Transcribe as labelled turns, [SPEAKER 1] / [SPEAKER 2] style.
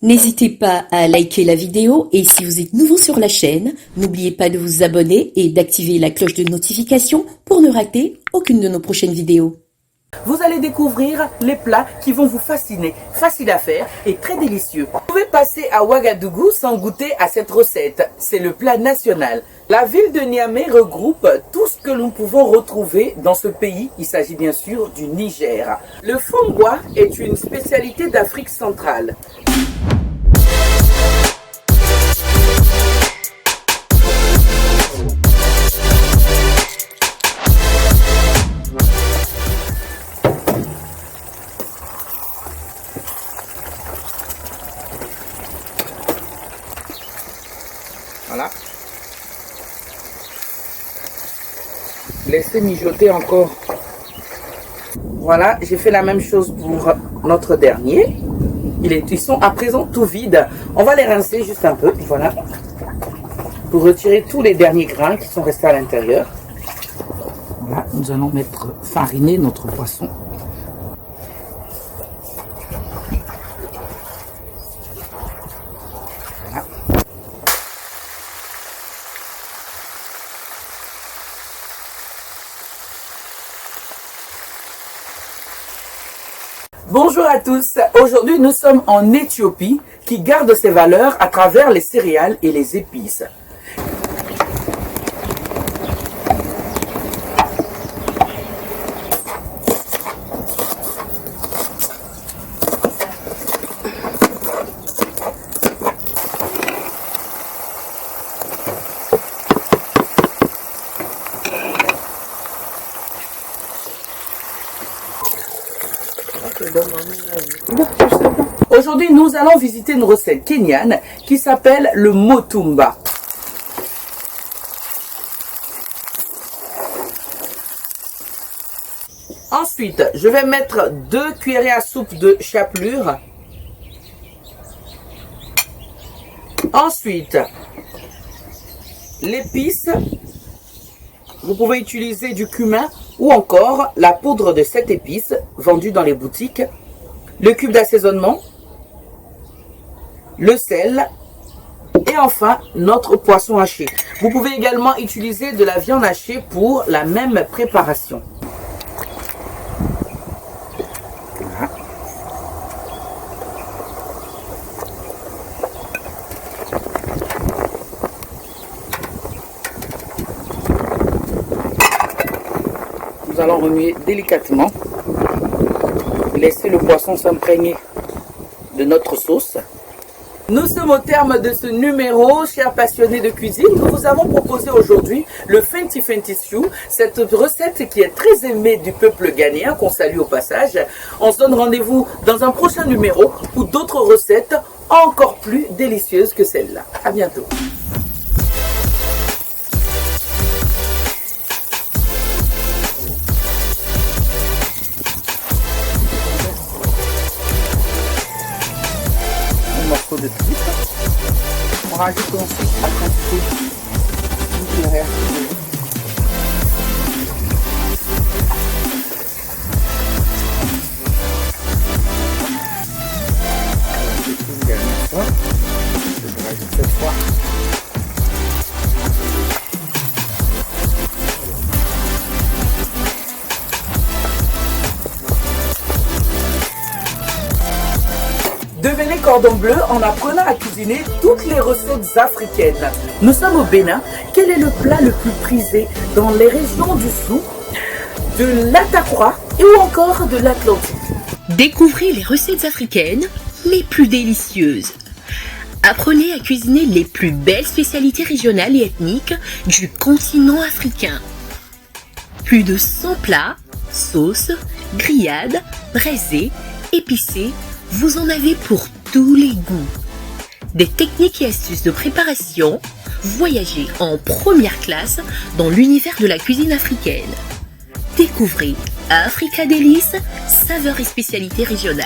[SPEAKER 1] N'hésitez pas à liker la vidéo et si vous êtes nouveau sur la chaîne, n'oubliez pas de vous abonner et d'activer la cloche de notification pour ne rater aucune de nos prochaines vidéos.
[SPEAKER 2] Vous allez découvrir les plats qui vont vous fasciner, faciles à faire et très délicieux. Vous pouvez passer à Ouagadougou sans goûter à cette recette. C'est le plat national. La ville de Niamey regroupe tout ce que nous pouvons retrouver dans ce pays. Il s'agit bien sûr du Niger. Le fongwa est une spécialité d'Afrique centrale. Voilà. Laissez mijoter encore. Voilà, j'ai fait la même chose pour notre dernier. Ils sont à présent tout vides. On va les rincer juste un peu, voilà. Pour retirer tous les derniers grains qui sont restés à l'intérieur. Voilà, nous allons fariner notre poisson. Voilà. Bonjour à tous, aujourd'hui nous sommes en Éthiopie qui garde ses valeurs à travers les céréales et les épices. Aujourd'hui, nous allons visiter une recette kenyane qui s'appelle le motumba. Ensuite, je vais mettre 2 cuillerées à soupe de chapelure. Ensuite, l'épice. Vous pouvez utiliser du cumin ou encore la poudre de cette épice vendue dans les boutiques. Le cube d'assaisonnement, le sel et enfin notre poisson haché. Vous pouvez également utiliser de la viande hachée pour la même préparation. Voilà. Nous allons remuer délicatement. Laissez le poisson s'imprégner de notre sauce. Nous sommes au terme de ce numéro, chers passionnés de cuisine. Nous vous avons proposé aujourd'hui le Fenti Fenti Stew, cette recette qui est très aimée du peuple ghanéen, qu'on salue au passage. On se donne rendez-vous dans un prochain numéro pour d'autres recettes encore plus délicieuses que celle-là. À bientôt. De tripe. On rajoute ensuite la quantité d'une cuillère. Une dernière fois. Je rajoute cette fois. Devenez cordon bleu en apprenant à cuisiner toutes les recettes africaines. Nous sommes au Bénin. Quel est le plat le plus prisé dans les régions du Sou, de l'Atakura et ou encore de l'Atlantique?
[SPEAKER 1] Découvrez les recettes africaines les plus délicieuses. Apprenez à cuisiner les plus belles spécialités régionales et ethniques du continent africain. Plus de 100 plats, sauces, grillades, braisés, épicés, vous en avez pour tous les goûts. Des techniques et astuces de préparation, voyagez en première classe dans l'univers de la cuisine africaine. Découvrez Africa Délices, saveurs et spécialités régionales.